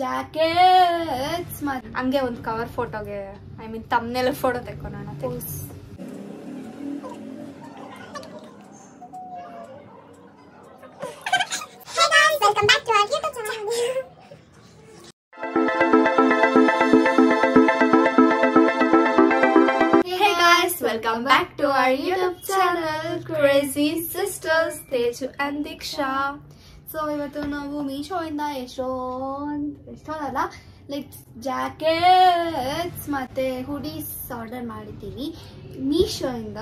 Jackets ಮತ್ತೆ ಹಂಗೆ ಒಂದು ಕವರ್ ಫೋಟೋಗೆ ಐ ಮೀನ್ ತಮ್ಮನೆಲ್ಲ ಫೋಟೋ ತೆಕ್ಕೊಳ್ಳೋಣ. Welcome back to our YouTube channel. Hey guys, welcome back to our YouTube channel, Crazy Sisters, Teju and Diksha. So ಇವತ್ತು ನಾವು ಮೀಶೋಯಿಂದ ಎಷ್ಟೊಂದಲ್ಲ like jackets ಮತ್ತೆ ಹುಡೀಸ್ ಆರ್ಡರ್ ಮಾಡಿದ್ದೀವಿ ಮೀಶೋಯಿಂದ.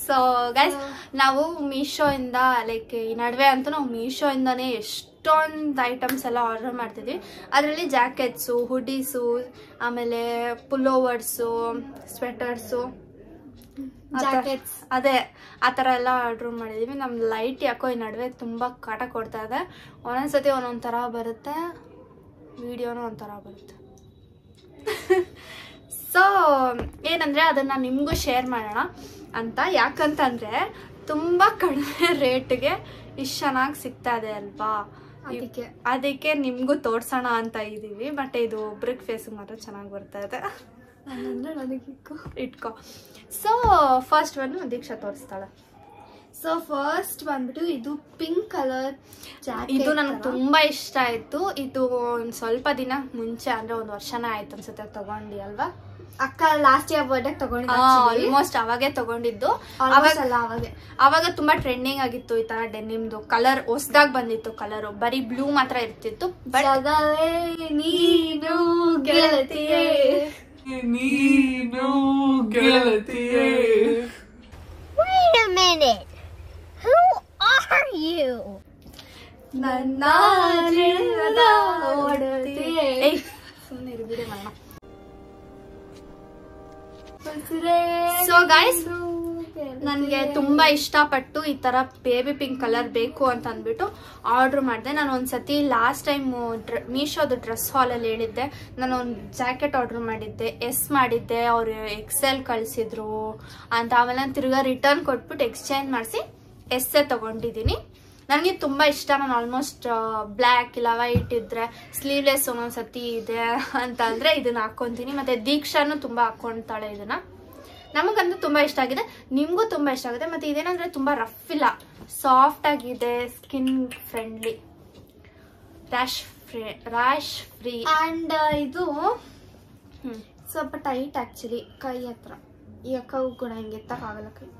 ಸೊ ಗೈಸ್, ನಾವು ಮೀಶೋಯಿಂದ ಲೈಕ್ ಈ ನಡುವೆ ಅಂತೂ ನಾವು ಮೀಶೋಯಿಂದಾನೇ ಎಷ್ಟೊಂದು ಐಟಮ್ಸ್ ಎಲ್ಲ ಆರ್ಡರ್ ಮಾಡ್ತಿದ್ವಿ. ಅದರಲ್ಲಿ ಜಾಕೆಟ್ಸು, ಹುಡೀಸು, ಆಮೇಲೆ ಪುಲ್ಲೋವರ್ಸು, ಸ್ವೆಟರ್ಸು, ಜಾಕೆಟ್ಸ್ ಅದೇ ಆ ಥರ ಎಲ್ಲ ಆರ್ಡರ್ ಮಾಡಿದ್ದೀವಿ. ನಮ್ಮ ಲೈಟ್ ಯಾಕೋ ಈ ನಡುವೆ ತುಂಬ ಕಾಟ ಕೊಡ್ತಾ ಇದೆ. ಒಂದೊಂದ್ಸತಿ ಒಂದೊಂದು ಥರ ಬರುತ್ತೆ, ವಿಡಿಯೋನೂ ಒಂಥರ ಬರುತ್ತೆ. ಸೊ ಏನಂದರೆ ಅದನ್ನು ನಿಮಗೂ ಶೇರ್ ಮಾಡೋಣ ಅಂತ. ಯಾಕಂತಂದರೆ ತುಂಬ ಕಡಿಮೆ ರೇಟ್ಗೆ ಇಷ್ಟು ಚೆನ್ನಾಗಿ ಸಿಗ್ತಾ ಇದೆ ಅಲ್ವಾ, ಅದಕ್ಕೆ ನಿಮಗೂ ತೋರ್ಸೋಣ ಅಂತ ಇದ್ದೀವಿ. ಬಟ್ ಇದು ಒಬ್ರಿಗೆ ಫೇಸಿಗೆ ಮಾತ್ರ ಚೆನ್ನಾಗಿ ಬರ್ತಾ ಇದೆ. ಇಟ್ಕೋ. ಸೊ ಫಸ್ಟ್ ಒಂದು ದೀಕ್ಷಾ ತೋರಿಸ್ತಾಳೆ. ಸೊ ಫಸ್ಟ್ ಬಂದ್ಬಿಟ್ಟು ಇದು ಪಿಂಕ್ ಕಲರ್ ಜಾಕೆಟ್. ಇದು ನನಗೆ ತುಂಬಾ ಇಷ್ಟ ಆಯ್ತು. ಇದು ಒಂದು ಸ್ವಲ್ಪ ದಿನ ಮುಂಚೆ ಅಂದ್ರೆ ಒಂದು ವರ್ಷನೇ ಆಯ್ತು ಅನ್ಸುತ್ತೆ ತಗೊಂಡಿ ಅಲ್ವಾ ಅಕ್ಕ? ಲಾಸ್ಟ್ ಇಯರ್ ಬರ್ಡೇ ತಗೊಂಡಿದ್ದು, ಆಲ್ಮೋಸ್ಟ್ ಅವಾಗೆ ತಗೊಂಡಿದ್ದು. ಅವಾಗ ತುಂಬಾ ಟ್ರೆಂಡಿಂಗ್ ಆಗಿತ್ತು ಈ ತರ ಡೆನಿಮ್ದು. ಕಲರ್ ಹೊಸದಾಗಿ ಬಂದಿತ್ತು, ಕಲರ್ ಬರೀ ಬ್ಲೂ ಮಾತ್ರ ಇರ್ತಿತ್ತು. ಬಟ್ ನೀನು ಗೆಳತಿಯೇ, ನೀನು ಗೆಳತಿಯೇ. Wait a minute. Who are you? ನನ್ನ ಸುಮ್ಮನೆ ಇರ್ಬಿಡಿ ಮಮ್ಮ. ಸೊ ಗೈಸ್, ನನಗೆ ತುಂಬಾ ಇಷ್ಟಪಟ್ಟು ಈ ತರ ಬೇಬಿ ಪಿಂಕ್ ಕಲರ್ ಬೇಕು ಅಂತ ಅಂದ್ಬಿಟ್ಟು ಆರ್ಡರ್ ಮಾಡಿದೆ. ನಾನು ಒಂದ್ಸತಿ ಲಾಸ್ಟ್ ಟೈಮ್ ಮೀಶೋದು ಡ್ರೆಸ್ ಹಾಲಲ್ಲಿ ಹೇಳಿದ್ದೆ, ನಾನು ಒಂದು ಜಾಕೆಟ್ ಆರ್ಡರ್ ಮಾಡಿದ್ದೆ, ಎಸ್ ಮಾಡಿದ್ದೆ, ಅವರು XL ಕಳಿಸಿದ್ರು ಅಂತ. ಆಮೇಲೆ ನಾನು ತಿರ್ಗಾ ರಿಟರ್ನ್ ಕೊಟ್ಬಿಟ್ಟು ಎಕ್ಸ್ಚೇಂಜ್ ಮಾಡಿಸಿ ಎಸ್ಸೇ ತಗೊಂಡಿದ್ದೀನಿ. ನನಗೆ ತುಂಬ ಇಷ್ಟ. ನಾನು ಆಲ್ಮೋಸ್ಟ್ ಬ್ಲ್ಯಾಕ್ ಇಲ್ಲ ವೈಟ್ ಇದ್ರೆ ಸ್ಲೀವ್ಲೆಸ್ ಒಂದೊಂದ್ಸತಿ ಇದೆ ಅಂತ ಅಂದರೆ ಇದನ್ನ ಹಾಕ್ಕೊತೀನಿ. ಮತ್ತು ದೀಕ್ಷಾನು ತುಂಬ ಹಾಕ್ಕೊಳ್ತಾಳೆ ಇದನ್ನ. ನಮಗಂತೂ ತುಂಬ ಇಷ್ಟ ಆಗಿದೆ, ನಿಮಗೂ ತುಂಬ ಇಷ್ಟ ಆಗಿದೆ. ಮತ್ತು ಇದೇನಂದರೆ ತುಂಬ ರಫ್ ಇಲ್ಲ, ಸಾಫ್ಟ್ ಆಗಿದೆ, skin friendly, rash free. And ಇದು ಸ್ವಲ್ಪ ಟೈಟ್ ಆ್ಯಕ್ಚುಲಿ ಕೈ ಹತ್ರ. ಈಗ ಕೈ ಕೂಡ ಹಿಂಗೆ ಎತ್ತಕ್ಕಾಗಲ್ಲ ಕೈ.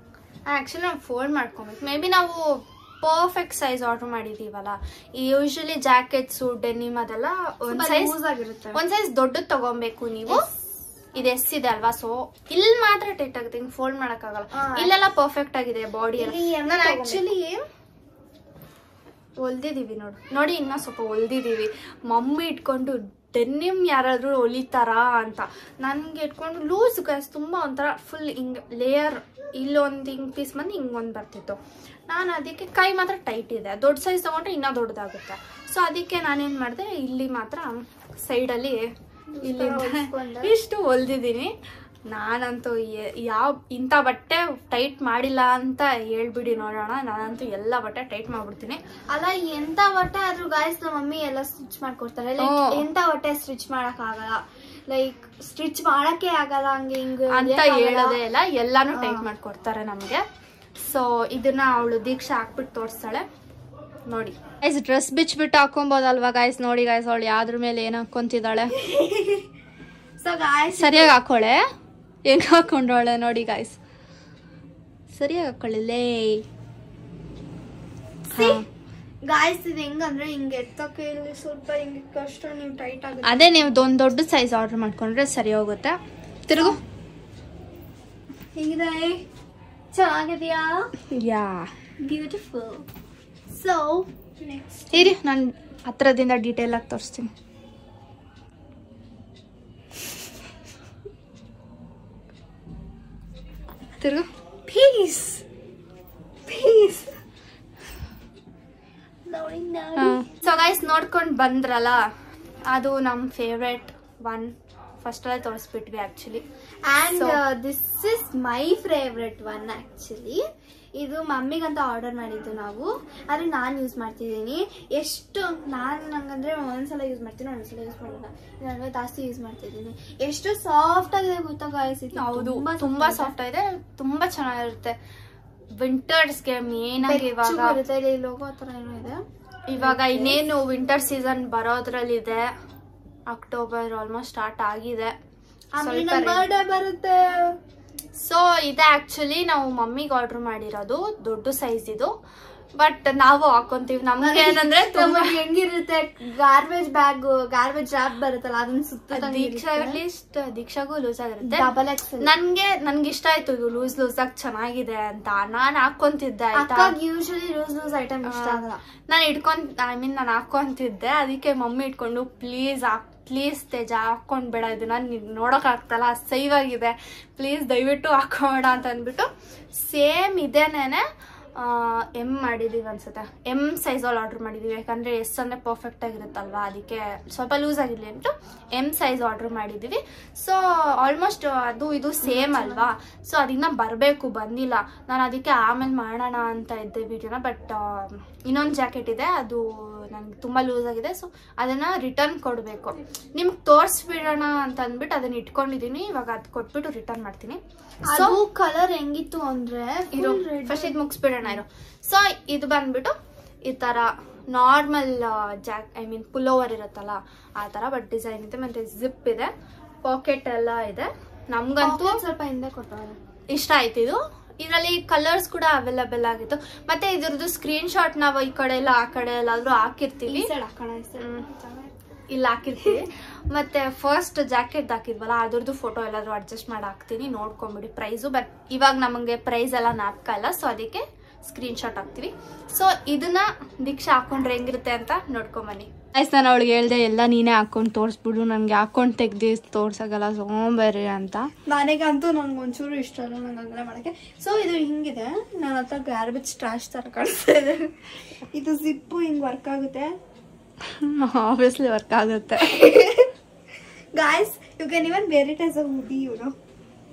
ಆ್ಯಕ್ಚುಲಿ ನಾವು ಫೋಲ್ಡ್ ಮಾಡ್ಕೊಬೇಕು. ಮೇ ಬಿ ನಾವು ಪರ್ಫೆಕ್ಟ್ ಸೈಜ್ ಆರ್ಡರ್ ಮಾಡಿದೀವಲ್ಲ, ಯೂಶಲಿ ಜಾಕೆಟ್ಸು ಡೆನಿಮ್ ಅದೆಲ್ಲ ಒಂದ್ ಸೈಜ್ ದೊಡ್ಡದು ತಗೊಬೇಕು ನೀವು. ಇದು ಎಸ್ ಇದೆ ಅಲ್ವಾ, ಸೊ ಇಲ್ಲಿ ಮಾತ್ರ ಟೈಟ್ ಆಗುತ್ತೆ, ಹಿಂಗ್ ಫೋಲ್ಡ್ ಮಾಡಕ್ಕಾಗಲ್ಲ. ಇಲ್ಲೆಲ್ಲ ಪರ್ಫೆಕ್ಟ್ ಆಗಿದೆ ಬಾಡಿ ಎಲ್ಲ. ನಾನು ಆಕ್ಚುಲಿ ಹೊಲ್ದಿದೀವಿ ನೋಡಿ ಇನ್ನೂ ಸ್ವಲ್ಪ ಹೊಲ್ದಿದೀವಿ. ಮಮ್ಮಿ ಇಟ್ಕೊಂಡು ಡೆನಿಮ್ ಯಾರಾದ್ರೂ ಹೊಲಿತಾರಾ ಅಂತ ನನ್ಗೆ ಇಟ್ಕೊಂಡು ಲೂಸ್ ಗೈಸ್ ತುಂಬಾ ಒಂಥರ ಫುಲ್ ಹಿಂಗ್ ಲೇಯರ್, ಇಲ್ಲೊಂದು ಹಿಂಗ್ ಪೀಸ್ ಬಂದು ಹಿಂಗೊಂದು ಬರ್ತಿತ್ತು. ನಾನು ಅದಕ್ಕೆ ಕೈ ಮಾತ್ರ ಟೈಟ್ ಇದೆ, ದೊಡ್ಡ ಸೈಜ್ ತಗೊಂಡ್ರೆ ಇನ್ನೂ ದೊಡ್ಡದಾಗುತ್ತೆ. ಸೊ ಅದಕ್ಕೆ ನಾನೇನು ಮಾಡಿದೆ, ಇಲ್ಲಿ ಮಾತ್ರ ಸೈಡಲ್ಲಿ ಇಲ್ಲಿ ಇಷ್ಟು ಹೊಲ್ದಿದ್ದೀನಿ. ನಾನಂತೂ ಇಂಥ ಬಟ್ಟೆ ಟೈಟ್ ಮಾಡಿಲ್ಲ ಅಂತ ಹೇಳ್ಬಿಡಿ ನೋಡೋಣ. ನಾನಂತೂ ಎಲ್ಲ ಬಟ್ಟೆ ಟೈಟ್ ಮಾಡ್ಬಿಡ್ತೀನಿ. ಅಲ್ಲ ಎಂತ ಬಟ್ಟೆ ಆದ್ರೂ ಗಾಯ್ಸ್ ನಮ್ಮ ಮಮ್ಮಿ ಎಲ್ಲ ಸ್ಟಿಚ್ ಮಾಡ್ಕೊಡ್ತಾರೆ. ಲೈಕ್ ಎಂತ ಬಟ್ಟೆ ಸ್ಟಿಚ್ ಮಾಡಕ್ ಆಗಲ್ಲ, ಲೈಕ್ ಸ್ಟಿಚ್ ಮಾಡಕ್ಕೆ ಆಗಲ್ಲ ಹಂಗೆ ಹಿಂಗೆ ಅಂತ ಹೇಳೋದೇ ಇಲ್ಲ, ಎಲ್ಲಾನು ಟೈಟ್ ಮಾಡ್ಕೊಡ್ತಾರೆ ನಮ್ಗೆ. ಸೊ ಇದನ್ನ ಅವಳು ದೀಕ್ಷಾ ಹಾಕ್ಬಿಟ್ಟು ತೋರಿಸ್ತಾಳೆ ನೋಡಿ. ಗೈಸ್ ಡ್ರೆಸ್ ಬಿಚ್ಬಿಟ್ಟು ಹಾಕೊಬೋದಲ್ವಾ ಗೈಸ್? ನೋಡಿ ಗೈಸ್ ಅವಳು ಯಾವ್ದ್ರ ಮೇಲೆ ಏನ್ ಹಾಕೊಂತಿದ್ದಾಳೆ. ಸೊ ಗಾಯ್ಸ್ ಸರಿಯಾಗಿ ಹಾಕೋಳೆ, ಹೆಂಗ್ ಹಾಕೊಂಡವಳೆ ನೋಡಿ ಗಾಯ್ಸ್, ಸರಿಯಾಗಿ ಹಾಕೊಳ್ಳಿಲ್ಲೇ. ಗಾಯ್ಸ್ ಇದು ಹೆಂಗಂದ್ರೆ ಹಿಂಗೆ ಎತ್ತಕ್ಕೆ ಇಲ್ಲಿ ಸ್ವಲ್ಪ ಹಿಂಗೆ ಕಷ್ಟ, ನೀವು ಟೈಟ್ ಆಗುತ್ತೆ. ಅದೇ ನೀವು ಒಂದು ದೊಡ್ಡ ಸೈಜ್ ಆರ್ಡರ್ ಮಾಡ್ಕೊಂಡ್ರೆ ಸರಿ ಹೋಗುತ್ತೆ. ತಿರುಗು ಹೇಗಿದೆ, ಚೆನ್ನಾಗಿದೆಯಾ? ಯಾ ಬ್ಯೂಟಿಫುಲ್. ಸೊ ನೆಕ್ಸ್ಟ್ ಇರಿ ನಾನು ಹತ್ರದಿಂದ ಡೀಟೇಲ್ ಆಗಿ ತೋರಿಸ್ತೀನಿ. ತಿರುಗು ಪೀಸ್ ಪೀಸ್. ಸೊ ಗೈಸ್ ನೋಡ್ಕೊಂಡು ಬಂದ್ರಲ್ಲ, ಅದು ನಮ್ಮ ಫೇವ್ರೆಟ್ ಫಸ್ಟ್ ಅಲ್ಲೇ ತೋರಿಸ್ಬಿಟ್ವಿ actually. And this is my favourite one actually. ಇದು ಮಮ್ಮಿಗಂತ ಆರ್ಡರ್ ಮಾಡಿದ್ದು ನಾವು, ಆದ್ರೆ ನಾನು ಯೂಸ್ ಮಾಡ್ತಿದ್ದೀನಿ. ಎಷ್ಟು ನಂಗಂದ್ರೆ ಒಂದ್ಸಲ ಯೂಸ್ ಮಾಡ್ತೀನಿ, ಒಂದ್ಸಲ ಯೂಸ್ ಮಾಡಲ್ಲ, ನಾನು ಜಾಸ್ತಿ ಯೂಸ್ ಮಾಡ್ತಿದ್ದೀನಿ. ಎಷ್ಟು ಸಾಫ್ಟ್ ಆಗಿದೆ ಗೊತ್ತಾ ಗಾಯ್ಸ್. ಹೌದು, ತುಂಬಾ ಸಾಫ್ಟ್ ಆಗಿದೆ, ತುಂಬಾ ಚೆನ್ನಾಗಿರುತ್ತೆ. ವಿಂಟರ್ಸ್ಗೆ ಮೇನ್ ಆಗಿ ಇವಾಗ ಲೋಗೋ ತರ ಏನೋ ಇದೆ. ಇವಾಗ ಇನ್ನೇನು ವಿಂಟರ್ ಸೀಸನ್ ಬರೋದ್ರಲ್ಲಿದೆ, ಅಕ್ಟೋಬರ್ ಆಲ್ಮೋಸ್ಟ್ ಸ್ಟಾರ್ಟ್ ಆಗಿದೆ, ಬರ್ಡೇ ಬರುತ್ತೆ. ಸೊ ಇದೆ ಆಕ್ಚುಲಿ ನಾವು ಮಮ್ಮಿಗೆ ಆರ್ಡರ್ ಮಾಡಿರೋದು, ದೊಡ್ಡ ಸೈಜ್ ಇದು. ಬಟ್ ನಾವು ಹಾಕೊಂತೀವಿ. ನಮ್ಗೆ ಏನಂದ್ರೆ ಹೆಂಗಿರುತ್ತೆ, ಗಾರ್ಬೇಜ್ ಬ್ಯಾಗ್, ಗಾರ್ಬೇಜ್ ರ್ಯಾಪ್ ಬರುತ್ತಲ್ಲ, ಅದನ್ನ ಸುತ್ತ ದೀಕ್ಷಾಗೂ ಲೂಸ್ ಆಗಿರುತ್ತೆ. Double XL. ನನ್ಗೆ ಇಷ್ಟ ಆಯ್ತು ಇದು ಲೂಸ್ ಆಗಿ ಚೆನ್ನಾಗಿದೆ ಅಂತ ನಾನ್ ಹಾಕೊಂತಿದ್ದೆ. ಯೂಶಲಿ ಲೂಸ್ ಐಟಮ್ ಇಷ್ಟ ಆಗಲ್ಲ. ನಾನು ಹಾಕೊಂತಿದ್ದೆ, ಅದಕ್ಕೆ ಮಮ್ಮಿ ಇಟ್ಕೊಂಡು ಪ್ಲೀಸ್ ತೇಜ ಹಾಕೊಂಡ್ಬೇಡ, ಇದನ್ನ ನೋಡಕ್ ಆಗ್ತಲ್ಲ, ಸೇವ್ ಆಗಿದೆ, ಪ್ಲೀಸ್ ದಯವಿಟ್ಟು ಹಾಕೋಬೇಡ ಅಂತ ಅಂದ್ಬಿಟ್ಟು ಸೇಮ್ ಇದೇನೇನೆ ಎಮ್ ಮಾಡಿದೀವಿ ಅನ್ಸುತ್ತೆ. ಎಮ್ ಸೈಜಲ್ಲಿ ಆರ್ಡರ್ ಮಾಡಿದೀವಿ, ಯಾಕಂದ್ರೆ ಎಸ್ ಅಂದ್ರೆ ಪರ್ಫೆಕ್ಟ್ ಆಗಿರುತ್ತಲ್ವಾ, ಅದಕ್ಕೆ ಸ್ವಲ್ಪ ಲೂಸ್ ಆಗಿರ್ಲಿ ಅಂದ್ಬಿಟ್ಟು ಎಮ್ ಸೈಜ್ ಆರ್ಡರ್ ಮಾಡಿದೀವಿ. ಸೊ ಆಲ್ಮೋಸ್ಟ್ ಅದು ಇದು ಸೇಮ್ ಅಲ್ವಾ, ಸೊ ಅದನ್ನ ಬರಬೇಕು, ಬಂದಿಲ್ಲ. ನಾನು ಅದಕ್ಕೆ ಆಮೇಲೆ ಮಾಡೋಣ ಅಂತ ಇದ್ದೆ ವಿಡಿಯೋನ. ಬಟ್ ಇನ್ನೊಂದು ಜಾಕೆಟ್ ಇದೆ, ಅದು ನನಗೆ ತುಂಬ ಲೂಸ್ ಆಗಿದೆ, ಸೊ ಅದನ್ನ ರಿಟರ್ನ್ ಕೊಡಬೇಕು. ನಿಮ್ಗೆ ತೋರಿಸ್ಬಿಡೋಣ ಅಂತ ಅಂದ್ಬಿಟ್ಟು ಅದನ್ನ ಇಟ್ಕೊಂಡಿದ್ದೀನಿ. ಇವಾಗ ಅದು ಕೊಟ್ಬಿಟ್ಟು ರಿಟರ್ನ್ ಮಾಡ್ತೀನಿ. ಸೊ ಕಲರ್ ಹೆಂಗಿತ್ತು ಅಂದ್ರೆ ಫಸ್ಟ್ ಇದು ಮುಗಿಸ್ಬಿಡೋಣ ಇರೋ. ಸೊ ಇದು ಬಂದ್ಬಿಟ್ಟು ಈ ತರ ನಾರ್ಮಲ್ ಪುಲ್ಲೋವರ್ ಇರುತ್ತಲ್ಲ ಆ ತರ, ಬಟ್ ಡಿಸೈನ್ ಇದೆ, ಮತ್ತೆ ಜಿಪ್ ಇದೆ, ಪಾಕೆಟ್ ಎಲ್ಲ ಇದೆ. ನಮ್ಗಂತೂ ಸ್ವಲ್ಪ ಹಿಂದೆ ಕೊಟ್ಟವ್ರೆ, ಇಷ್ಟ ಆಯ್ತು ಇದು. ಇದರಲ್ಲಿ ಕಲರ್ಸ್ ಕೂಡ ಅವೈಲಬಲ್ ಆಗಿತ್ತು. ಮತ್ತೆ ಇದ್ರದ್ದು ಸ್ಕ್ರೀನ್ ಶಾಟ್ ನಾವು ಈ ಕಡೆ ಎಲ್ಲ ಆ ಕಡೆ ಎಲ್ಲಾದ್ರೂ ಹಾಕಿರ್ತೀವಿ, ಇಲ್ಲಿ ಹಾಕಿರ್ತೀವಿ. ಮತ್ತೆ ಫಸ್ಟ್ ಜಾಕೆಟ್ ಹಾಕಿದ್ವಲ್ಲ ಅದ್ರದ್ದು ಫೋಟೋ ಎಲ್ಲಾದ್ರೂ ಅಡ್ಜಸ್ಟ್ ಮಾಡಿ ಹಾಕ್ತೀನಿ, ನೋಡ್ಕೊಂಬಿಡಿ ಪ್ರೈಸು. ಬಟ್ ಇವಾಗ ನಮಗೆ ಪ್ರೈಸ್ ಎಲ್ಲ ನಾಪ್ಕಲ್ಲ, ಸೊ ಅದಕ್ಕೆ ಸ್ಕ್ರೀನ್ ಶಾಟ್ ಹಾಕ್ತಿವಿ. ಸೊ ಇದನ್ನ ದೀಕ್ಷಾ ಹಾಕೊಂಡ್ರೆ ಹೆಂಗಿರುತ್ತೆ ಅಂತ ನೋಡ್ಕೊಂಬನ್ನಿ. ನಾನು ಅವಳಿಗೆ ಹೇಳ್ದೆ ಎಲ್ಲ ನೀನೇ ಹಾಕೊಂಡು ತೋರಿಸ್ಬಿಡು, ನನಗೆ ಹಾಕೊಂಡು ತೆಗ್ದು ತೋರ್ಸಕ್ಕಲ್ಲ, ಸೋಂಬೇರಿ ಅಂತ. ನನಗಂತೂ ನನ್ಗೆ ಒಂಚೂರು ಇಷ್ಟ ಅಲ್ಲ ನಂಗೆ ಹಂಗೆಲ್ಲ ಮಾಡೋಕ್ಕೆ. ಸೊ ಇದು ಹಿಂಗಿದೆ, ನನ್ನ ಹತ್ರ ಗಾರ್ಬೇಜ್ ಟ್ರಾಶ್ ಥರ ಕಾಣಿಸ್ತಾ ಇದೆ. ಇದು ಜಿಪ್ಪು ಹಿಂಗೆ ವರ್ಕ್ ಆಗುತ್ತೆ, ಆಬ್ವಿಯಸ್ಲಿ ವರ್ಕ್ ಆಗುತ್ತೆ. Guys you can even wear it as a hoodie, ಇವರು.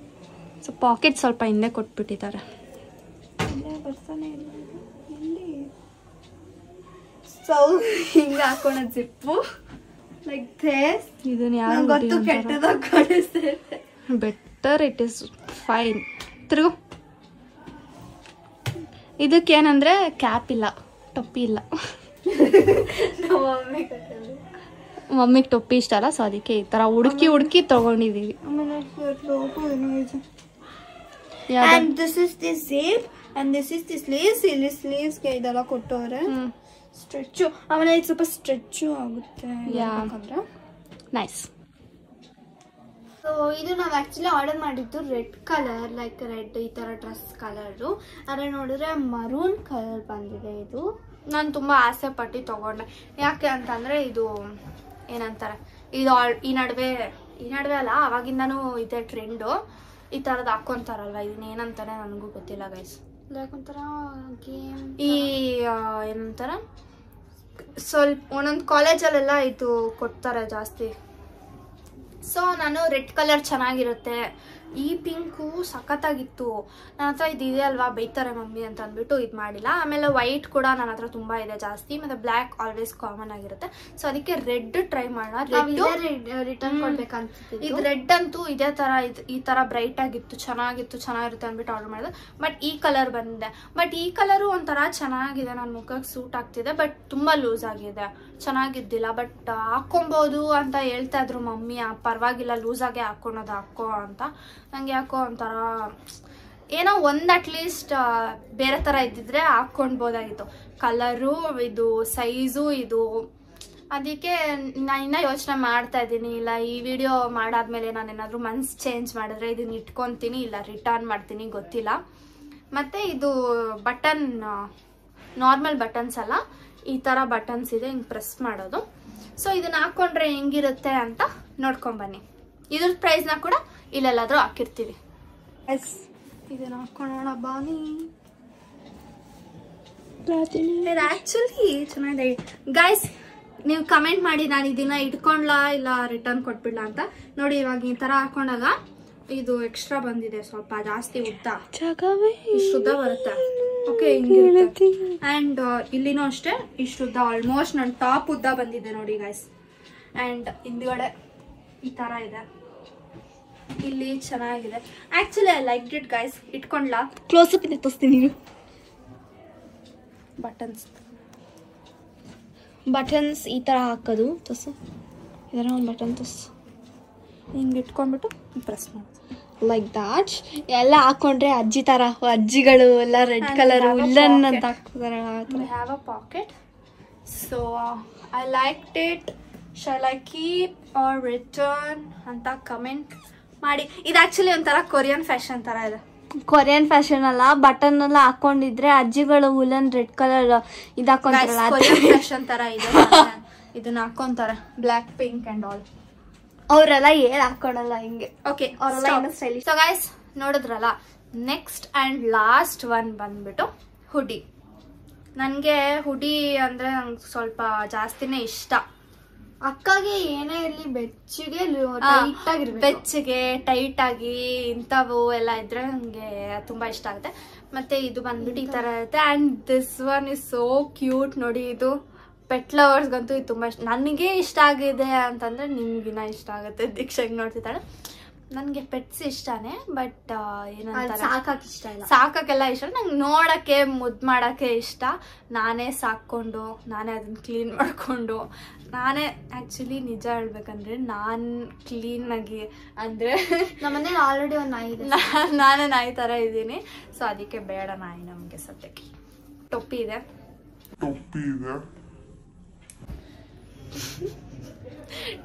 ಸೊ ಪಾಕೆಟ್ ಸ್ವಲ್ಪ ಹಿಂದೆ ಕೊಟ್ಬಿಟ್ಟಿದ್ದಾರೆ. ಬರ್ತಾನೆ ಇಲ್ಲ ಇಲ್ಲಿ. ಸೊ ಹಿಂಗೆ ಹಾಕೋಣ ಜಿಪ್ಪು ಲೈಕ್ ದಿಸ್. ಇದನ್ನ ಯಾರು ಗೊತ್ತು ಕೆಟ್ಟದಾಗ ಕಾಣಿಸ್ತದೆ. Better it is fine. ತಿರುಗು. ಇದಕ್ಕೇನಂದ್ರೆ ಕ್ಯಾಪ್ ಇಲ್ಲ, ಟೊಪ್ಪಿ ಇಲ್ಲ. ಮಮ್ಮಿಗೆ ಟೊಪ್ಪಿ ಇಷ್ಟ ಅಲ್ಲ, ಸೊ ಅದಕ್ಕೆ ಈ ತರ ಹುಡುಕಿ ತಗೊಂಡಿದೀವಿ. And this is the zip and this is the sleeves. ಇಲ್ಲಿ sleeves ಗೆ ಇದೆಲ್ಲ ಕೊಟ್ಟವ್ರೆ. ಸ್ಟ್ರೆಚ್ ಆಮೇಲೆ ಇದು ಸ್ವಲ್ಪ ಸ್ಟ್ರೆಚ್ ಆಗುತ್ತೆ ಯಾಕಂದ್ರೆ ನೈಸ್. ಸೊ ಇದು ನಾವು ಆಕ್ಚುಲಿ ಆರ್ಡರ್ ಮಾಡಿದ್ದು ರೆಡ್ ಕಲರ್, ಲೈಕ್ ರೆಡ್ ಈ ತರ ಡ್ರೆಸ್ ಕಲರ್. ಆದ್ರೆ ನೋಡಿದ್ರೆ ಮರೂನ್ ಕಲರ್ ಬಂದಿದೆ. ಇದು ನಾನು ತುಂಬಾ ಆಸೆ ಪಟ್ಟು ತಗೊಂಡೆ. ಯಾಕೆ ಅಂತಂದ್ರೆ ಇದು ಏನಂತಾರೆ, ಇದು ಈ ನಡುವೆ ಅಲ್ಲ, ಅವಾಗಿಂದಾನು ಇದೆ ಟ್ರೆಂಡು, ಈ ತರದ್ ಹಾಕೊಂತಾರಲ್ವಾ, ಇದನ್ನ ಏನಂತಾರೆ ನನಗೂ ಗೊತ್ತಿಲ್ಲ ಗೈಸ್. ಯಾಕೊಂತರ ಗೇಮ್ ಈ ಏನಂತಾರ, ಸ್ವಲ್ಪ ಒಂದೊಂದು ಕಾಲೇಜಲ್ಲೆಲ್ಲ ಇದು ಕೊಡ್ತಾರೆ ಜಾಸ್ತಿ. ಸೊ ನಾನು ರೆಡ್ ಕಲರ್ ಚೆನ್ನಾಗಿರುತ್ತೆ, ಈ ಪಿಂಕು ಸಖತ್ತಾಗಿತ್ತು. ನನ್ನ ಹತ್ರ ಇದೆ ಅಲ್ವಾ, ಬೈತಾರೆ ಮಮ್ಮಿ ಅಂತ ಅಂದ್ಬಿಟ್ಟು ಇದು ಮಾಡಿಲ್ಲ. ಆಮೇಲೆ ವೈಟ್ ಕೂಡ ನನ್ನ ಹತ್ರ ತುಂಬಾ ಇದೆ ಜಾಸ್ತಿ, ಮತ್ತೆ ಬ್ಲ್ಯಾಕ್ ಆಲ್ವೇಸ್ ಕಾಮನ್ ಆಗಿರುತ್ತೆ. ಸೊ ಅದಕ್ಕೆ ರೆಡ್ ಟ್ರೈ ಮಾಡೋಣ. ರಿಟರ್ನ್ ಕೊಡ್ಬೇಕಂತ. ಇದು ರೆಡ್ ಅಂತೂ ಇದೇ ತರ, ಈ ತರ ಬ್ರೈಟ್ ಆಗಿತ್ತು, ಚೆನ್ನಾಗಿರುತ್ತೆ ಅಂದ್ಬಿಟ್ಟು ಆರ್ಡರ್ ಮಾಡಿದೆ. ಬಟ್ ಈ ಕಲರ್ ಬಂದಿದೆ. ಬಟ್ ಈ ಕಲರು ಒಂಥರ ಚೆನ್ನಾಗಿದೆ, ನನ್ನ ಮುಖಕ್ಕೆ ಸೂಟ್ ಆಗ್ತಿದೆ. ಬಟ್ ತುಂಬಾ ಲೂಸ್ ಆಗಿದೆ, ಚೆನ್ನಾಗಿದ್ದಿಲ್ಲ. ಬಟ್ ಹಾಕೊಬಹುದು ಅಂತ ಹೇಳ್ತಾ ಇದ್ರು ಮಮ್ಮಿ, ಪರವಾಗಿಲ್ಲ ಲೂಸ್ ಆಗಿ ಹಾಕೋ ಅಂತ. ನಂಗೆ ಯಾಕೋ ಒಂಥರ ಏನೋ ಅಟ್ಲೀಸ್ಟ್ ಬೇರೆ ತರ ಇದ್ದಿದ್ರೆ ಹಾಕೊಂಡ್ಬೋದಾಗಿತ್ತು. ಕಲರು, ಇದು ಸೈಜು, ಇದು ಅದಕ್ಕೆ ನಾನು ಇನ್ನ ಯೋಚನೆ ಮಾಡ್ತಾ ಇದ್ದೀನಿ. ಇಲ್ಲ ಈ ವಿಡಿಯೋ ಮಾಡಾದ್ಮೇಲೆ ನಾನು ಏನಾದ್ರು ಮನ್ಸ್ ಚೇಂಜ್ ಮಾಡಿದ್ರೆ ಇದನ್ನ ಇಟ್ಕೊಂತೀನಿ, ಇಲ್ಲ ರಿಟರ್ನ್ ಮಾಡ್ತೀನಿ, ಗೊತ್ತಿಲ್ಲ. ಮತ್ತೆ ಇದು ಬಟನ್, ನಾರ್ಮಲ್ ಬಟನ್ಸ್ ಅಲ್ಲ, ಈ ತರ ಬಟನ್ಸ್ ಇದೆ, ಹಿಂಗೆ ಪ್ರೆಸ್ ಮಾಡೋದು. ಸೊ ಇದನ್ನ ಹಾಕೊಂಡ್ರೆ ಹೆಂಗಿರುತ್ತೆ ಅಂತ ನೋಡ್ಕೊಂಬನ್ನಿ. ಇದ್ರ ಪ್ರೈಸ್ನ ಕೂಡ ಇಲ್ಲೆಲ್ಲಾದ್ರೂ ಹಾಕಿರ್ತೀವಿ. ಇದನ್ನ ಹಾಕೋಣ ಬಾನಿ. ಆಕ್ಚುಲಿ ಚೆನ್ನಾಗಿದೆ ಗೈಸ್. ನೀವು ಕಮೆಂಟ್ ಮಾಡಿ ನಾನು ಇದನ್ನ ಇಟ್ಕೊಂಡ್ಲಾ ಇಲ್ಲ ರಿಟರ್ನ್ ಕೊಟ್ಬಿಡ್ಲಾ ಅಂತ. ನೋಡಿ ಇವಾಗ ಈ ತರ ಹಾಕೊಂಡಾಗ ಇದು ಎಕ್ಸ್ಟ್ರಾ ಬಂದಿದೆ, ಸ್ವಲ್ಪ ಜಾಸ್ತಿ ಉದ್ದ, ಇಷ್ಟು ಉದ್ದ ಬರುತ್ತೆ. ಓಕೆ, ಹಿಂಗಿರುತ್ತೆ. ಅಂಡ್ ಇಲ್ಲಿನೂ ಅಷ್ಟೇ ಇಷ್ಟು ಉದ್ದ, ಆಲ್ಮೋಸ್ಟ್ ನನ್ನ ಟಾಪ್ ಉದ್ದ ಬಂದಿದೆ ನೋಡಿ ಗೈಸ್. ಅಂಡ್ ಹಿಂದ್ಗಡೆ ಈ ತರ ಇದೆ, ಇಲ್ಲಿ ಚೆನ್ನಾಗಿದೆ. Actually I like it guys. ಇಟ್ಕೊಂಡ್ಲಾ? ಕ್ಲೋಸ್ ಅಪ್ ಇದೆ ತೋರಿಸ್ತೀನಿ. ಬಟನ್ಸ್ ಈ ತರ ಹಾಕೋದು ತೋರ್ಸು. ಇದರ ಒಂದು ಬಟನ್ ತೋರ್ಸು, ಹಿಂಗೆ ಇಟ್ಕೊಂಡ್ಬಿಟ್ಟು ಪ್ರೆಸ್ ಮಾಡೋದು ಲೈಕ್ ದಾಟ್. ಎಲ್ಲ ಹಾಕೊಂಡ್ರೆ ಅಜ್ಜಿ ತರ, ಅಜ್ಜಿಗಳು ಎಲ್ಲ ರೆಡ್ ಕಲರ್ ಉಲ್ಲನ್ ಅಂತ ಹಾಕ್ತಾರೆ. I have a pocket. So I like it. Shall I keep or return ಅಂತ ಕಮೆಂಟ್ ಮಾಡಿ. ಇದು ಆಕ್ಚುಲಿ ಒಂಥರ ಕೊರಿಯನ್ ಫ್ಯಾಷನ್ ತರ ಇದೆ. ಕೊರಿಯನ್ ಫ್ಯಾಷನ್ ಅಲ್ಲ, ಬಟನ್ ಎಲ್ಲ ಹಾಕೊಂಡಿದ್ರೆ ಅಜ್ಜಿಗಳು ಉಲನ್ ರೆಡ್ ಕಲರ್ ಇದು ಹಾಕೊಂತಾರಲ್ಲ, ಕೊರಿಯನ್ ಫ್ಯಾಷನ್ ತರ ಇದೆ. ಇದನ್ನ ಹಾಕೊಂತಾರೆ, ಬ್ಲಾಕ್ ಪಿಂಕ್ ಅಂಡ್ ಆಲ್. ಅವರೆಲ್ಲ ಏನ್ ಹಾಕೊಳಲ್ಲ ಹಿಂಗೆ. ಓಕೆ, ಅವರೆಲ್ಲ ಸ್ಟೈಲಿಶ್. ಸೊ ಗೈಸ್ ನೋಡಿದ್ರಲ್ಲ, ನೆಕ್ಸ್ಟ್ ಅಂಡ್ ಲಾಸ್ಟ್ ಒನ್ ಬಂದ್ಬಿಟ್ಟು ಹುಡಿ. ನನ್ಗೆ ಹುಡಿ ಅಂದ್ರೆ ನಂಗೆ ಸ್ವಲ್ಪ ಜಾಸ್ತಿನೇ ಇಷ್ಟ. ಅಕ್ಕಗೆ ಏನೇ ಇರ್ಲಿ ಬೆಚ್ಚಗೆ ಟೈಟ್ ಆಗಿ ಇಂಥವು ಎಲ್ಲ ಇದ್ರೆ ನಂಗೆ ತುಂಬಾ ಇಷ್ಟ ಆಗುತ್ತೆ. ಮತ್ತೆ ಇದು ಬಂದ್ಬಿಟ್ಟು ಈ ತರ ಇರುತ್ತೆ. And this one is so cute ನೋಡಿ. ಇದು ಪೆಟ್ ಲವರ್ಸ್ಗಂತೂ ಇದು ತುಂಬಾ ಇಷ್ಟ. ನನಗೆ ಇಷ್ಟ ಆಗಿದೆ ಅಂತಂದ್ರೆ ನಿಮ್ಗಿನ್ನ ಇಷ್ಟ ಆಗುತ್ತೆ. ದೀಕ್ಷೆಗೆ ನೋಡ್ತಿದ್ದಾಳೆ. ನನ್ಗೆ ಪೆಟ್ಸ್ ಇಷ್ಟಾನೆ, ಬಟ್ ಏನಂತಾರೆ ಸಾಕಕ್ಕೆ ಇಷ್ಟ ಇಲ್ಲ. ಸಾಕಕ್ಕೆಲ್ಲ ಇಷ್ಟ, ನಂಗೆ ನೋಡಕ್ಕೆ ಮುದ್ದು ಮಾಡಕ್ಕೆ ಇಷ್ಟ. ನಾನೇ ಸಾಕೊಂಡು ನಾನೇ ಅದನ್ನ ಕ್ಲೀನ್ ಮಾಡ್ಕೊಂಡು ನಾನೇ ಆಕ್ಚುಲಿ ನಿಜ ಹೇಳ್ಬೇಕಂದ್ರೆ ನಾನು ಕ್ಲೀನ್ ಆಗಿ ಅಂದ್ರೆ ನಮ್ಮನೇಲಿ ಆಲ್ರೆಡಿ ಒಂದು ನಾಯಿ ಇದೆ, ನಾನೇ ನಾಯಿ ತರ ಇದ್ದೀನಿ. ಸೊ ಅದಕ್ಕೆ ಬೇಡ ನಾಯಿ ನಮ್ಗೆ ಸದ್ಯಕ್ಕೆ. ಟೊಪ್ಪಿ ಇದೆ.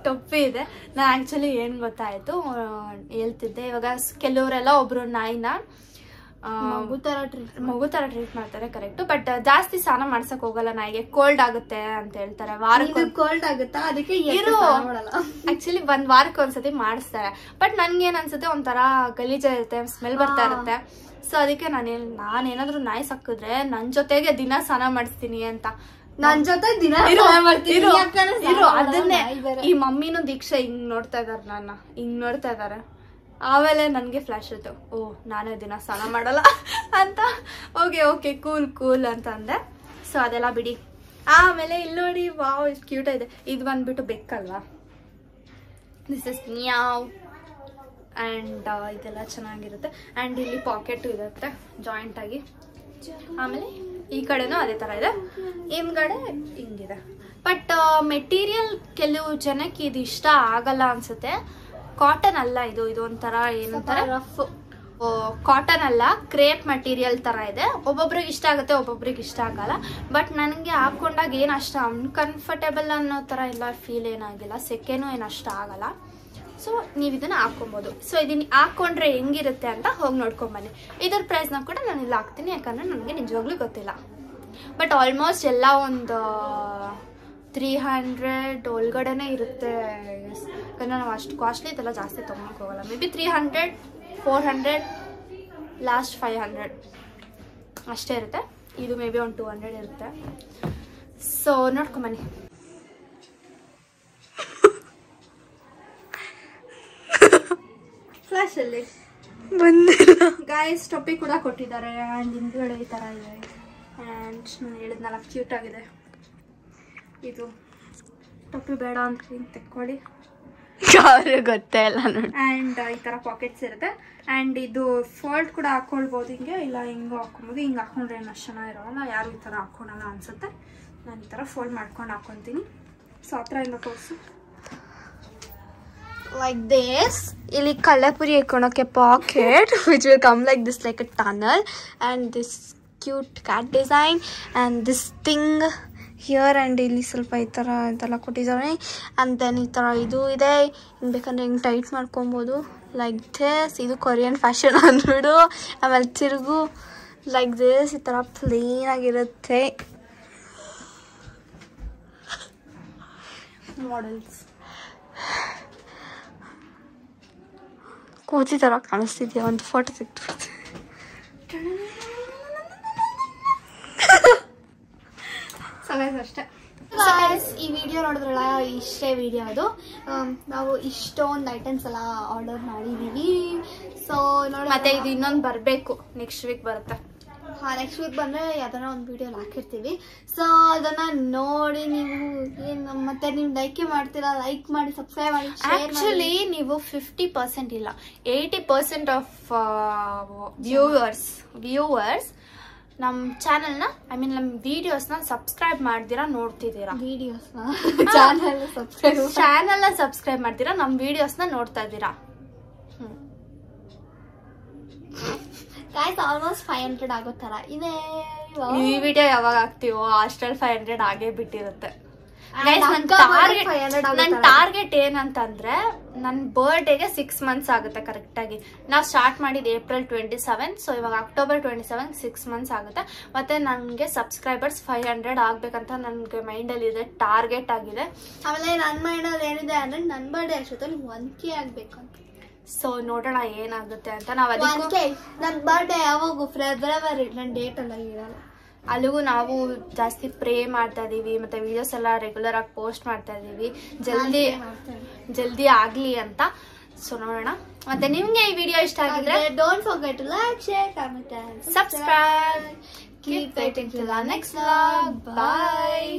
ಟೊಪ್ಪಿ ಇದೆ. ನಾನು ಆಕ್ಚುಲಿ ಏನ್ ಗೊತ್ತಾಯ್ತು ಹೇಳ್ತಿದ್ದೆ. ಇವಾಗ ಕೆಲವರೆಲ್ಲ ಒಬ್ರು ನಾಯಿನ ಮಗು ತರ ಟ್ರೀಟ್ ಮಾಡ್ತಾರೆ, ಕರೆಕ್ಟ್. ಬಟ್ ಜಾಸ್ತಿ ಸ್ನಾನ ಮಾಡ್ಸಕ್ ಹೋಗಲ್ಲ ನಾಯಿಗೆ, ಕೋಲ್ಡ್ ಆಗುತ್ತೆ ಅಂತ ಹೇಳ್ತಾರೆ. ವಾರಕ್ಕೆ ಕೋಲ್ಡ್ ಆಗುತ್ತಾ, ಅದಕ್ಕೆ ಆಕ್ಚುಲಿ ಒಂದ್ ವಾರಕ್ಕೆ ಒಂದ್ಸತಿ ಮಾಡಿಸ್ತಾರೆ. ಬಟ್ ನನ್ಗೇನ್ ಅನ್ಸುತ್ತೆ, ಒಂಥರ ಗಲೀಜ ಇರುತ್ತೆ, ಸ್ಮೆಲ್ ಬರ್ತಾ ಇರುತ್ತೆ. ಸೊ ಅದಕ್ಕೆ ನಾನೇನಾದ್ರೂ ನಾಯಿ ಸಾಕಿದ್ರೆ ನನ್ ಜೊತೆಗೆ ದಿನ ಸ್ನಾನ ಮಾಡಿಸ್ತೀನಿ ಅಂತ. ನನ್ ಜೊತೆ ದಿನ ಅದನ್ನೇ. ಈ ಮಮ್ಮಿನೂ ದೀಕ್ಷಾ ಹಿಂಗ್ ನೋಡ್ತಾ ಇದಾರೆ, ನನ್ನ ಹಿಂಗ್ ನೋಡ್ತಾ ಇದಾರೆ. ಆಮೇಲೆ ನನ್ಗೆ ಫ್ಲಾಶ್ ಆಯ್ತು, ಓ ನಾನೇ ದಿನ ಸ್ನಾನ ಮಾಡಲ್ಲ ಅಂತ. ಓಕೆ ಕೂಲ್ ಅಂತ ಅಂದೆ. ಸೊ ಅದೆಲ್ಲ ಬಿಡಿ. ಆಮೇಲೆ ಇಲ್ಲಿ ನೋಡಿ, ವಾವ್ ಇಷ್ಟು ಕ್ಯೂಟ್ ಇದೆ. ಇದು ಬಂದ್ಬಿಟ್ಟು ಬೆಕ್ಕಲ್ವಾ, ದಿಸ್ ಇಸ್ ಮಿಯಾವ್. ಅಂಡ್ ಇದೆಲ್ಲ ಚೆನ್ನಾಗಿರುತ್ತೆ. ಅಂಡ್ ಇಲ್ಲಿ ಪಾಕೆಟ್ ಇರುತ್ತೆ ಜಾಯಿಂಟ್ ಆಗಿ. ಆಮೇಲೆ ಈ ಕಡೆನೂ ಅದೇ ತರ ಇದೆ, ಹಿಂದ್ಗಡೆ ಹಿಂಗಿದೆ. ಬಟ್ ಮೆಟೀರಿಯಲ್ ಕೆಲವು ಜನಕ್ಕೆ ಇದು ಇಷ್ಟ ಆಗಲ್ಲ ಅನ್ಸುತ್ತೆ. ಕಾಟನ್ ಅಲ್ಲ ಇದು ಒಂಥರ ಏನಂತಾರೆ, ರಫ್ ಕಾಟನ್ ಅಲ್ಲ, ಕ್ರೇಪ್ ಮೆಟೀರಿಯಲ್ ತರ ಇದೆ. ಒಬ್ಬೊಬ್ರಿಗೆ ಇಷ್ಟ ಆಗುತ್ತೆ, ಒಬ್ಬೊಬ್ರಿಗೆ ಇಷ್ಟ ಆಗಲ್ಲ. ಬಟ್ ನನಗೆ ಹಾಕೊಂಡಾಗ ಏನ್ ಅಷ್ಟ ಅನ್ಕಂಫರ್ಟೇಬಲ್ ಅನ್ನೋ ತರ ಎಲ್ಲ ಫೀಲ್ ಏನಾಗಿಲ್ಲ, ಸೆಕೆನೂ ಏನ್ ಅಷ್ಟ ಆಗಲ್ಲ. ಸೊ ನೀವು ಇದನ್ನ ಹಾಕೊಬಹುದು. ಸೊ ಇದನ್ನ ಹಾಕೊಂಡ್ರೆ ಹೆಂಗಿರುತ್ತೆ ಅಂತ ಹೋಗಿ ನೋಡ್ಕೊಂಬನ್ನಿ. ಇದ್ರ ಪ್ರೈಸ್ನ ಕೂಡ ನಾನು ಇಲ್ಲಿ ಹಾಕ್ತೀನಿ, ಯಾಕಂದ್ರೆ ನನಗೆ ನಿಜವಾಗ್ಲೂ ಗೊತ್ತಿಲ್ಲ. ಬಟ್ ಆಲ್ಮೋಸ್ಟ್ ಎಲ್ಲ ಒಂದು 300 ಒಳಗಡೆನೆ ಇರುತ್ತೆ. ಯಾಕಂದ್ರೆ ನಾವು ಅಷ್ಟು ಕಾಸ್ಟ್ಲಿ ಇದೆಲ್ಲ ಜಾಸ್ತಿ ತೊಗೊಳಕ್ ಹೋಗಲ್ಲ. ಮೇ ಬಿ 300, 400, ಲಾಸ್ಟ್ 500 ಅಷ್ಟೇ ಇರುತ್ತೆ. ಇದು ಮೇ ಬಿ ಒಂದು 200 ಇರುತ್ತೆ. ಸೊ ನೋಡ್ಕೊಂಬನ್ನಿ. ಫ್ಲಾಶ್ ಅಲ್ಲಿ ಬಂದಿಲ್ಲ ಗಾಯ್ಸ್. ಟೊಪ್ಪಿ ಕೂಡ ಕೊಟ್ಟಿದ್ದಾರೆ. ಆ್ಯಂಡ್ ಹಿಂದ್ಗಡೆ ಈ ಥರ ಇದೆ. ಆ್ಯಂಡ್ ನಾನು ಹೇಳಿದ್ನಲ್ಲ ಕ್ಯೂಟ್ ಆಗಿದೆ. ಇದು ಟೊಪ್ಪಿ ಬೇಡ ಅಂತ ಹಿಂಗೆ ತೆಕ್ಕೊಳ್ಳಿ, ಗೊತ್ತೇ ಇಲ್ಲ ನೋಡಿ. ಆ್ಯಂಡ್ ಈ ಥರ ಪಾಕೆಟ್ಸ್ ಇರುತ್ತೆ. ಆ್ಯಂಡ್ ಇದು ಫಾಲ್ಟ್ ಕೂಡ ಹಾಕ್ಕೊಳ್ಬೋದು ಹಿಂಗೆ, ಇಲ್ಲ ಹಿಂಗೆ ಹಾಕ್ಕೊಬೋದು. ಹಿಂಗೆ ಹಾಕೊಂಡ್ರೆ ಏನು ಅಷ್ಟು ಚೆನ್ನಾಗಿರೋಲ್ಲ, ಯಾರು ಈ ಥರ ಹಾಕ್ಕೊಳಲ್ಲ ಅನ್ಸುತ್ತೆ. ನಾನು ಈ ಥರ ಫೋಲ್ಡ್ ಮಾಡ್ಕೊಂಡು ಹಾಕ್ಕೊತೀನಿ. ಸೊ ಹತ್ರ ಹಿಂಗೆ ತೋರಿಸು like this. ಇಲ್ಲಿ ಕಳ್ಳಪುರಿ ಹಾಕೋಣಕ್ಕೆ packet which will come like this, like a tunnel, and this cute cat design and this thing here. and ಇಲ್ಲಿ ಸ್ವಲ್ಪ ಈ ಥರ ಇದೆಲ್ಲ ಕೊಟ್ಟಿದ್ದಾರೆ. and then ಈ ಥರ ಇದು ಇದೆ, ಹಿಂಗೆ ಬೇಕಂದ್ರೆ ಹಿಂಗೆ ಟೈಟ್ ಮಾಡ್ಕೊಬೋದು like this. ಇದು ಕೊರಿಯನ್ ಫ್ಯಾಷನ್ ಅಂದ್ಬಿಡು. ಆಮೇಲೆ ತಿರುಗು like this, ಈ ಥರ ಪ್ಲೇನ್ ಆಗಿರುತ್ತೆ. ಮಾಡೆಲ್ಸ್ ಕೋತಿ ಥರ ಕಾಣಿಸ್ತಿದ್ಯಾ? ಒಂದು ಫೋಟೋ ತೆಗೆದು ಅಷ್ಟೇ. ಈ ವಿಡಿಯೋ ನೋಡಿದ್ರಲ್ಲ, ಇಷ್ಟೇ ವಿಡಿಯೋ ಅದು. ನಾವು ಇಷ್ಟೊಂದು ಐಟಮ್ಸ್ ಎಲ್ಲ ಆರ್ಡರ್ ಮಾಡಿದೀವಿ. ಸೊ ನೋಡಿ, ಮತ್ತೆ ಇದು ಇನ್ನೊಂದು ಬರಬೇಕು, ನೆಕ್ಸ್ಟ್ ವೀಕ್ ಬರುತ್ತೆ. ನೆಕ್ಸ್ಟ್ ವೀಕ್ ಬಂದ್ರೆ ಯಾವ್ದಾರ ಒಂದು ವಿಡಿಯೋ ಹಾಕಿರ್ತೀವಿ. ಸೊ ಅದನ್ನ ನೋಡಿ ನೀವು ಏನು ಮತ್ತೆ ನೀವು ಲೈಕ್ ಮಾಡ್ತೀರಾ, ಲೈಕ್ ಮಾಡಿ, ಸಬ್ಸ್ಕ್ರೈಬ್ ಮಾಡಿ. ಆಕ್ಚುಲಿ ನೀವು 50% ಇಲ್ಲ 80% ಆಫ್ ವ್ಯೂವರ್ಸ್ ನಮ್ಮ ಚಾನೆಲ್ನ, ಐ ಮೀನ್ ನಮ್ಮ ವಿಡಿಯೋಸ್ನ ಸಬ್ಸ್ಕ್ರೈಬ್ ಮಾಡ್ದಿರಾ ನೋಡ್ತಿದ್ದೀರಾ. ಚಾನೆಲ್ನ ಸಬ್ಸ್ಕ್ರೈಬ್ ಮಾಡ್ತೀರಾ, ನಮ್ಮ ವಿಡಿಯೋಸ್ನ ನೋಡ್ತಾ ಇದ್ದೀರಾ. ಗೈಸ್ ಆಲ್ಮೋಸ್ಟ್ 500 ಆಗೋ ತರ ಇದೆ. ಈ ವಿಡಿಯೋ ಯಾವಾಗ ಆಗ್ತೀವೋ ಅಷ್ಟ್ರಲ್ಲಿ 500 ಆಗೇ ಬಿಟ್ಟಿರುತ್ತೆ. ನನ್ನ ಟಾರ್ಗೆಟ್ ಏನಂತಂದ್ರೆ, ನನ್ನ ಬರ್ಡೇಗೆ 6 ಮಂತ್ಸ್ ಆಗುತ್ತೆ ಕರೆಕ್ಟ್ ಆಗಿ. ನಾವು ಸ್ಟಾರ್ಟ್ ಮಾಡಿದ್ದು April 27, ಸೊ ಇವಾಗ October 27 6 ಮಂತ್ಸ್ ಆಗುತ್ತೆ. ಮತ್ತೆ ನನಗೆ ಸಬ್ಸ್ಕ್ರೈಬರ್ಸ್ 500 ಆಗ್ಬೇಕಂತ ನನಗೆ ಮೈಂಡಲ್ಲಿ ಇದೆ, ಟಾರ್ಗೆಟ್ ಆಗಿದೆ. ಆಮೇಲೆ ನನ್ನ ಮೈಂಡಲ್ಲಿ ಏನಿದೆ ಅಂದ್ರೆ, ನನ್ನ ಬರ್ಡೇ ಅಷ್ಟೊತ್ತಲ್ಲಿ 1K ಆಗ್ಬೇಕು ಅಂತ. ಸೊ ನೋಡೋಣ ಏನಾಗುತ್ತೆ ಅಂತ. ನಾವು ನನ್ನ ಬರ್ಡೇ ಯಾವಾಗೂ ಫೆಬ್ರವರಿ, ನನ್ನ ಡೇಟ್ ಎಲ್ಲ ಇರಲ್ಲ. ಅಲ್ಲಿಗೂ ನಾವು ಜಾಸ್ತಿ ಪ್ರೇ ಮಾಡ್ತಾ ಇದೀವಿ, ಮತ್ತೆ ವಿಡಿಯೋಸ್ ಎಲ್ಲ ರೆಗ್ಯುಲರ್ ಆಗಿ ಪೋಸ್ಟ್ ಮಾಡ್ತಾ ಇದೀವಿ, ಜಲ್ದಿ ಆಗ್ಲಿ ಅಂತ. ಸೊ ನೋಡೋಣ. ಮತ್ತೆ ನಿಮ್ಗೆ ಈ ವಿಡಿಯೋ ಇಷ್ಟ ಆಗಿದ್ರೆ don't forget to like, share, comment and subscribe. Keep waiting till the next vlog. Bye.